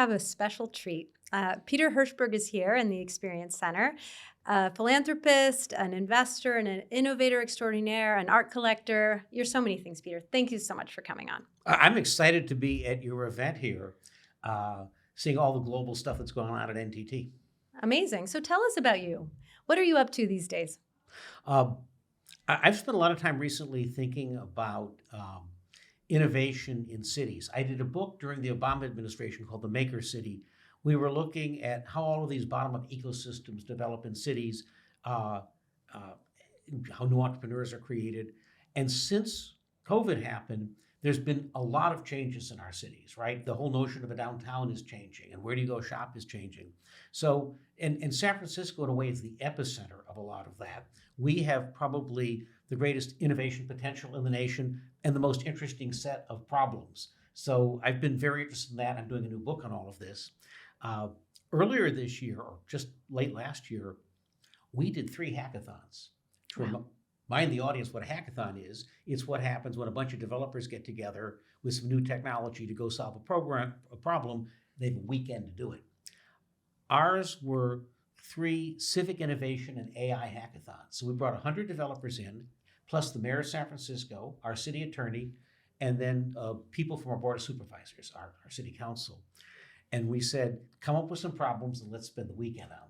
have a special treat. Peter Hirschberg is here in the Experience Center, a philanthropist, an investor, and an innovator extraordinaire, an art collector. You're so many things, Peter. Thank you so much for coming on. I'm excited to be at your event here, seeing all the global stuff that's going on at NTT. Amazing. So tell us about you. What are you up to these days? I've spent a lot of time recently thinking about innovation in cities. I did a book during the Obama administration called The Maker City. We were looking at how all of these bottom-up ecosystems develop in cities, how new entrepreneurs are created. And since COVID happened, there's been a lot of changes in our cities, right? The whole notion of a downtown is changing, and where do you go shop is changing. So, and San Francisco, in a way, is the epicenter of a lot of that. We have probably the greatest innovation potential in the nation and the most interesting set of problems. So I've been very interested in that. I'm doing a new book on all of this. Earlier this year, or just late last year, we did 3 hackathons. To remind the audience what a hackathon is, it's what happens when a bunch of developers get together with some new technology to go solve a problem. They have a weekend to do it. Ours were 3 civic innovation and AI hackathons. So we brought 100 developers in, plus the mayor of San Francisco, our city attorney, and then people from our board of supervisors, our city council. And we said, come up with some problems and let's spend the weekend on them.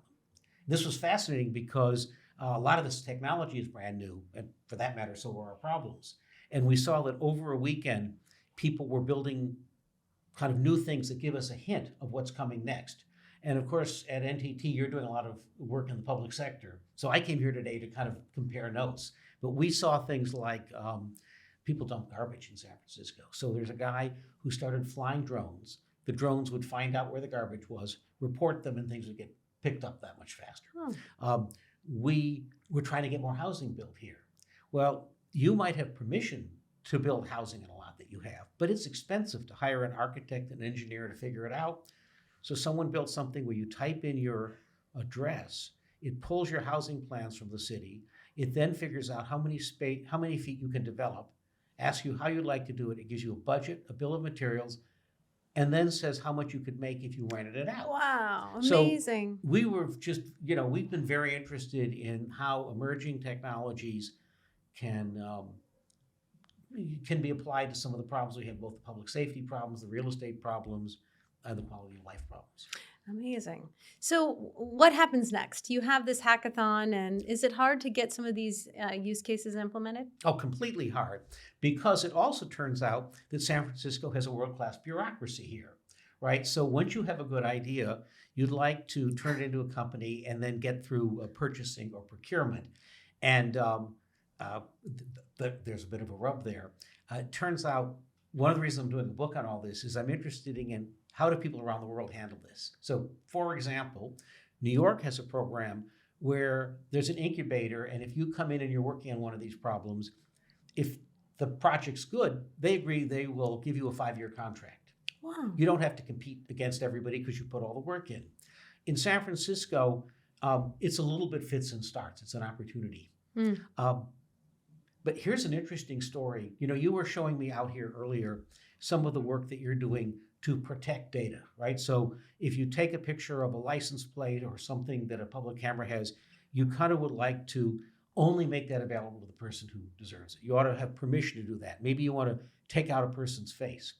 This was fascinating because a lot of this technology is brand new, and for that matter, so were our problems. And we saw that over a weekend, people were building kind of new things that give us a hint of what's coming next. And of course, at NTT, you're doing a lot of work in the public sector. So I came here today to kind of compare notes. But we saw things like people dump garbage in San Francisco. So there's a guy who started flying drones. The drones would find out where the garbage was, report them, and things would get picked up that much faster. We were trying to get more housing built here. Well, you might have permission to build housing in a lot that you have, but it's expensive to hire an architect and engineer to figure it out. So someone built something where you type in your address, it pulls your housing plans from the city, it then figures out how many feet you can develop, asks you how you'd like to do it, it gives you a budget, a bill of materials, and then says how much you could make if you rented it out. Wow, amazing. So we were just, we've been very interested in how emerging technologies can be applied to some of the problems we have, both the public safety problems, the real estate problems, and the quality of life problems. Amazing. So what happens next? You have this hackathon, and is it hard to get some of these use cases implemented? Oh, completely hard, because it also turns out that San Francisco has a world-class bureaucracy here, right? So once you have a good idea, you'd like to turn it into a company and then get through purchasing or procurement. And there's a bit of a rub there. It turns out one of the reasons I'm doing a book on all this is I'm interested in how do people around the world handle this? So, for example, New York has a program where there's an incubator, and if you come in and you're working on one of these problems, if the project's good, they agree they will give you a 5-year contract. Wow. You don't have to compete against everybody because you put all the work in. In San Francisco, it's a little bit fits and starts. It's an opportunity. But here's an interesting story. You were showing me out here earlier some of the work that you're doing to protect data, right? So if you take a picture of a license plate or something that a public camera has, you kind of would like to only make that available to the person who deserves it. You ought to have permission to do that. Maybe you want to take out a person's face.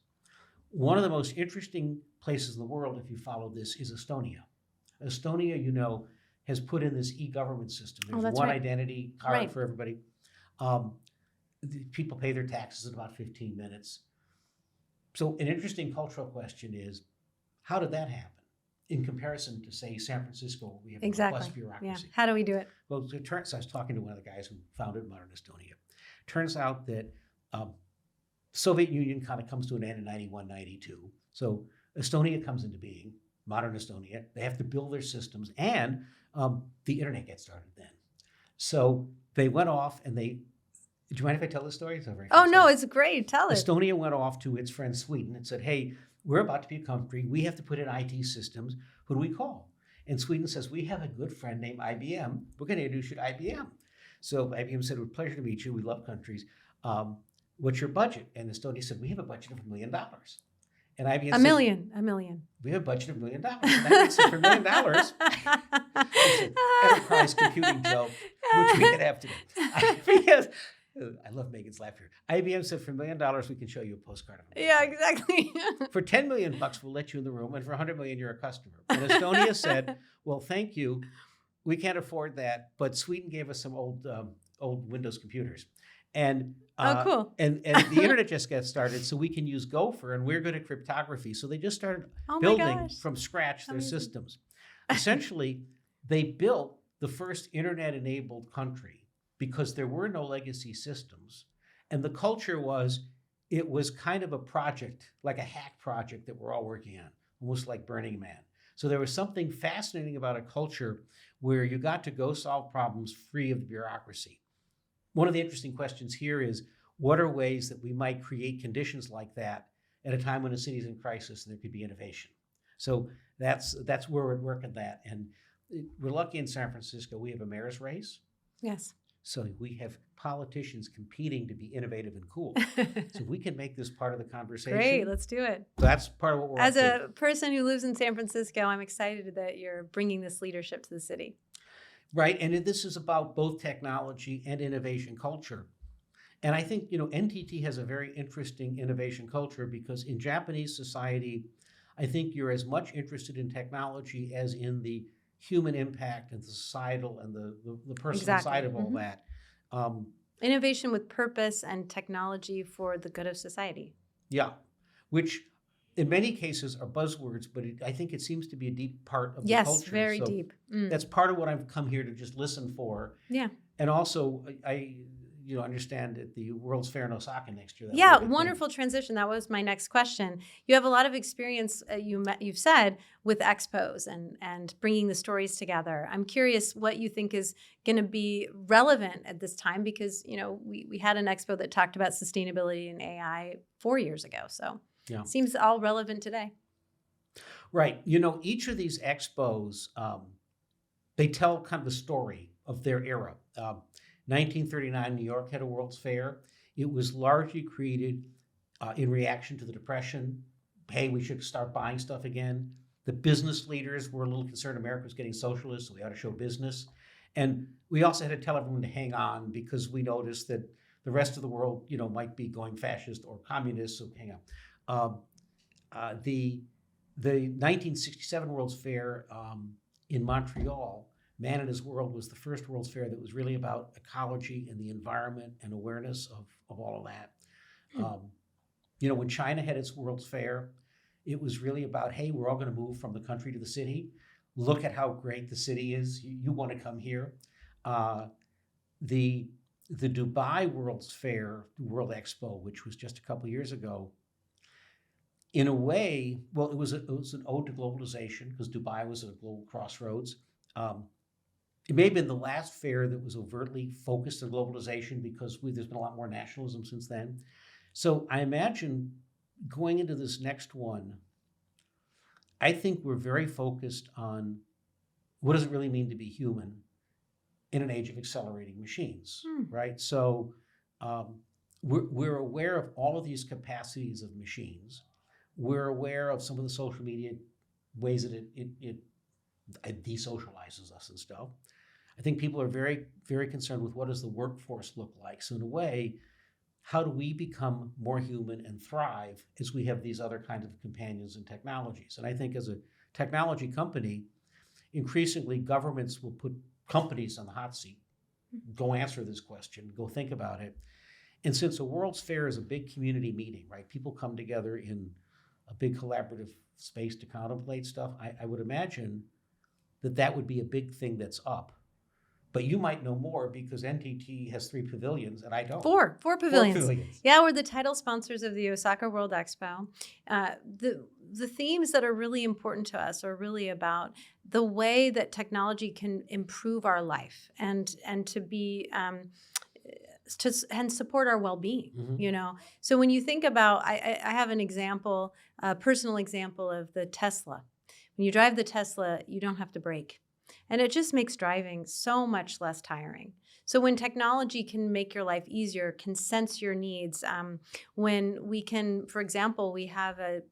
One of the most interesting places in the world, if you follow this, is Estonia. Estonia, has put in this e-government system. There's one identity card for everybody. People pay their taxes in about 15 minutes. So an interesting cultural question is, how did that happen in comparison to, say, San Francisco, where we have a robust bureaucracy? Yeah. How do we do it? Well, I was talking to one of the guys who founded Modern Estonia. Turns out that Soviet Union kind of comes to an end in 91, 92. So Estonia comes into being, Modern Estonia. They have to build their systems, and the internet gets started then. So they went off and do you mind if I tell this story? It's no, it's great. Tell it. Estonia went off to its friend Sweden and said, hey, we're about to be a country. We have to put in IT systems. Who do we call? And Sweden says, we have a good friend named IBM. We're going to introduce you to IBM. So IBM said, it's a pleasure to meet you. We love countries. What's your budget? And Estonia said, we have a budget of $1 million. And IBM A said, million. we have a budget of $1 million. And that makes it for $1 million. It's an enterprise computing joke, which we could have to do. Because, I love Megan's laugh here. IBM said for $1 million, we can show you a postcard of it. Yeah, exactly. For 10 million bucks, we'll let you in the room. And for 100 million, you're a customer. And Estonia said, well, thank you. We can't afford that. But Sweden gave us some old Windows computers. And cool. And the internet just got started, so we can use Gopher, and we're good at cryptography. So they just started building from scratch their systems. Essentially, they built the first internet-enabled country because there were no legacy systems. And the culture was, it was kind of a project, like a hack project that we're all working on, almost like Burning Man. So there was something fascinating about a culture where you got to go solve problems free of the bureaucracy. One of the interesting questions here is, what are ways that we might create conditions like that at a time when a city's in crisis and there could be innovation? So that's where we're working that. And we're lucky in San Francisco, we have a mayor's race. Yes. So we have politicians competing to be innovative and cool. So we can make this part of the conversation. Great, let's do it. So that's part of what we're As up to. a person who lives in San Francisco, I'm excited that you're bringing this leadership to the city. Right, and this is about both technology and innovation culture. And I think, NTT has a very interesting innovation culture because in Japanese society, I think you're as much interested in technology as in the human impact and the societal and the personal side of all that. Innovation with purpose and technology for the good of society. Yeah, which in many cases are buzzwords, but I think it seems to be a deep part of the culture. Yes, very deep. That's part of what I've come here to just listen for. Yeah. And also, I understand at the World's Fair in Osaka next year. Yeah, wonderful transition. That was my next question. You have a lot of experience, you've said, with expos and bringing the stories together. I'm curious what you think is going to be relevant at this time because, we had an expo that talked about sustainability and AI 4 years ago. So it seems all relevant today. Right. Each of these expos, they tell kind of the story of their era. 1939, New York had a World's Fair. It was largely created in reaction to the Depression. Hey, we should start buying stuff again. The business leaders were a little concerned America was getting socialist, so we ought to show business. And we also had to tell everyone to hang on because we noticed that the rest of the world, might be going fascist or communist, so hang on. The 1967 World's Fair in Montreal, Man in His World, was the first World's Fair that was really about ecology and the environment and awareness of all of that. When China had its World's Fair, it was really about, hey, we're all going to move from the country to the city. Look at how great the city is. You want to come here. The Dubai World's Fair, World Expo, which was just a couple years ago, in a way, well, it was an ode to globalization because Dubai was at a global crossroads. It may have been the last fair that was overtly focused on globalization because there's been a lot more nationalism since then. So I imagine going into this next one, I think we're very focused on what does it really mean to be human in an age of accelerating machines, right? So we're aware of all of these capacities of machines. We're aware of some of the social media ways that it desocializes us and stuff. I think people are very, very concerned with what does the workforce look like. So in a way, how do we become more human and thrive as we have these other kinds of companions and technologies? And I think as a technology company, increasingly governments will put companies on the hot seat. Go answer this question, go think about it. And since a World's Fair is a big community meeting, right? People come together in a big collaborative space to contemplate stuff. I would imagine that would be a big thing that's up. But you might know more because NTT has 3 pavilions and I don't. Four pavilions. 4 pavilions. Yeah, we're the title sponsors of the Osaka World Expo. The themes that are really important to us are really about the way that technology can improve our life and to be and support our well-being. So when you think about, I have an example, a personal example of the Tesla. When you drive the Tesla, you don't have to brake. And it just makes driving so much less tiring. So when technology can make your life easier, can sense your needs, when we can, for example, we have a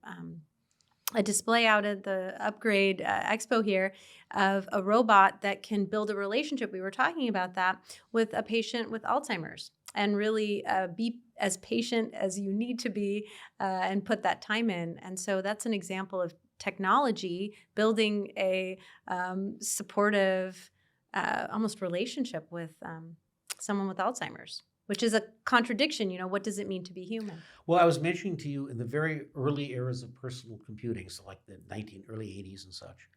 display out at the Upgrade Expo here of a robot that can build a relationship. We were talking about that with a patient with Alzheimer's and really be as patient as you need to be and put that time in. And so that's an example of technology building a supportive, almost relationship with someone with Alzheimer's, which is a contradiction. What does it mean to be human? Well, I was mentioning to you in the very early eras of personal computing, so like the early 80s and such,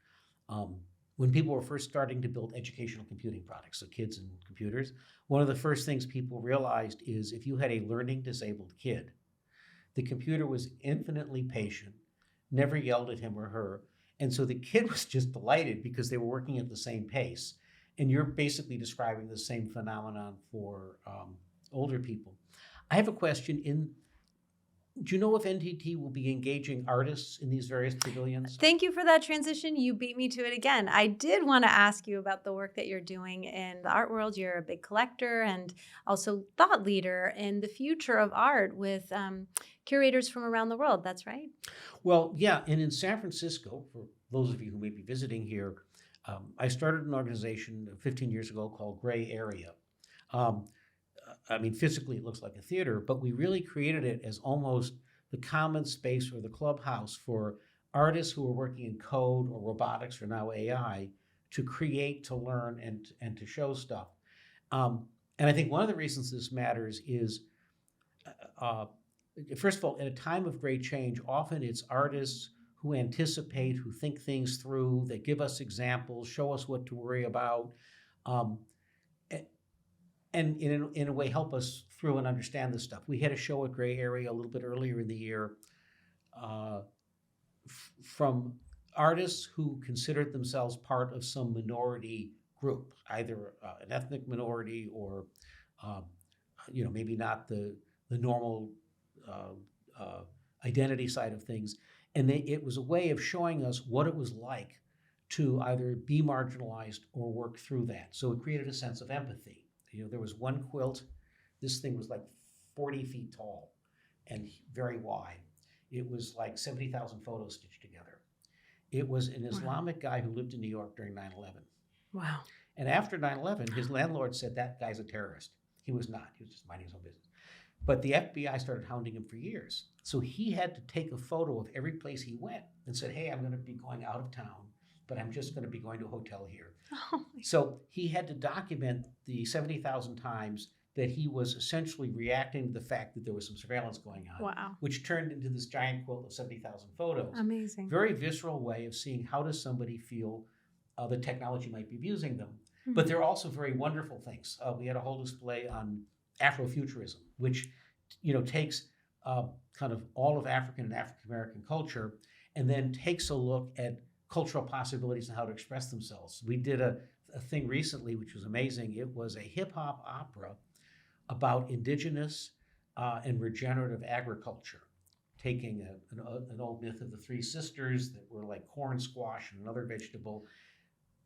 when people were first starting to build educational computing products, so kids and computers, one of the first things people realized is if you had a learning disabled kid, the computer was infinitely patient, never yelled at him or her, and so the kid was just delighted because they were working at the same pace. And you're basically describing the same phenomenon for older people. I have a question. Do you know if NTT will be engaging artists in these various pavilions? Thank you for that transition. You beat me to it again. I did want to ask you about the work that you're doing in the art world. You're a big collector and also thought leader in the future of art with curators from around the world. That's right? Well, yeah. And in San Francisco, for those of you who may be visiting here, I started an organization 15 years ago called Gray Area. Physically it looks like a theater, but we really created it as almost the common space or the clubhouse for artists who are working in code or robotics or now AI to create, to learn, and to show stuff. And I think one of the reasons this matters is, first of all, at a time of great change, often it's artists who anticipate, who think things through, that give us examples, show us what to worry about, and in a way help us through and understand this stuff. We had a show at Gray Area a little bit earlier in the year from artists who considered themselves part of some minority group, either an ethnic minority or maybe not the normal identity side of things. And it was a way of showing us what it was like to either be marginalized or work through that. So it created a sense of empathy. There was one quilt. This thing was like 40 feet tall and very wide. It was like 70,000 photos stitched together. It was an Islamic guy who lived in New York during 9/11. Wow. And after 9/11, his landlord said that guy's a terrorist. He was not. He was just minding his own business. But the FBI started hounding him for years. So he had to take a photo of every place he went and said, hey, I'm going to be going out of town, but I'm just going to be going to a hotel here. Oh, so he had to document the 70,000 times that he was essentially reacting to the fact that there was some surveillance going on, wow. which turned into this giant quilt of 70,000 photos. Amazing. Very visceral way of seeing how does somebody feel the technology might be abusing them. Mm-hmm. But there are also very wonderful things. We had a whole display on Afrofuturism, which takes kind of all of African and African American culture and then takes a look at cultural possibilities and how to express themselves. We did a thing recently which was amazing. It was a hip-hop opera about indigenous and regenerative agriculture, taking an old myth of the three sisters that were like corn, squash, and another vegetable,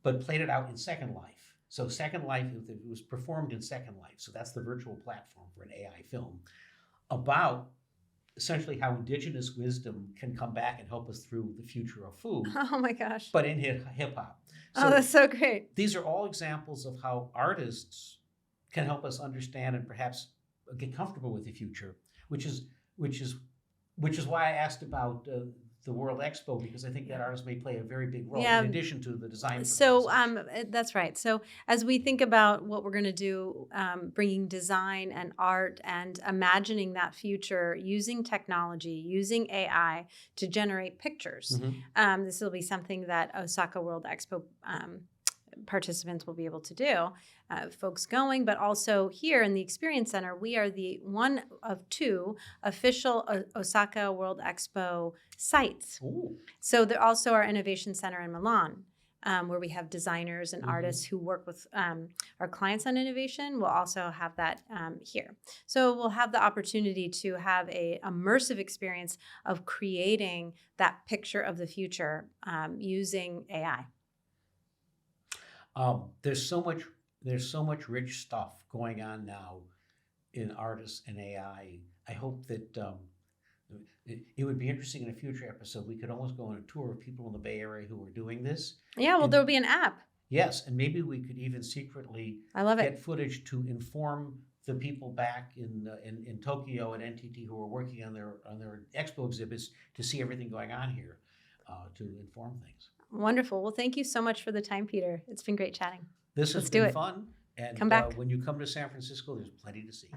but played it out in Second Life. So Second Life, it was performed in Second Life. So that's the virtual platform for an AI film about essentially how indigenous wisdom can come back and help us through the future of food. Oh my gosh. But in hip-hop. So that's so great. These are all examples of how artists can help us understand and perhaps get comfortable with the future, which is why I asked about the World Expo, because I think that artists may play a very big role in addition to the design. So that's right. So as we think about what we're going to do, bringing design and art and imagining that future using technology, using AI to generate pictures, this will be something that Osaka World Expo participants will be able to do, folks going, but also here in the Experience Center, we are the one of two official Osaka World Expo sites. Ooh. So there also our Innovation Center in Milan, where we have designers and artists who work with our clients on innovation. We'll also have that here. So we'll have the opportunity to have a immersive experience of creating that picture of the future using AI. There's so much rich stuff going on now in artists and AI. I hope that it would be interesting in a future episode. We could almost go on a tour of people in the Bay Area who are doing this. Yeah, well, And there'll be an app. yes, and maybe we could even secretly I love it. get footage to inform the people back in Tokyo and NTT who are working on their expo exhibits to see everything going on here, to inform things. Wonderful. Well, thank you so much for the time, Peter. It's been great chatting. This has Let's do been it. fun, and Come back. when you come to San Francisco, there's plenty to see.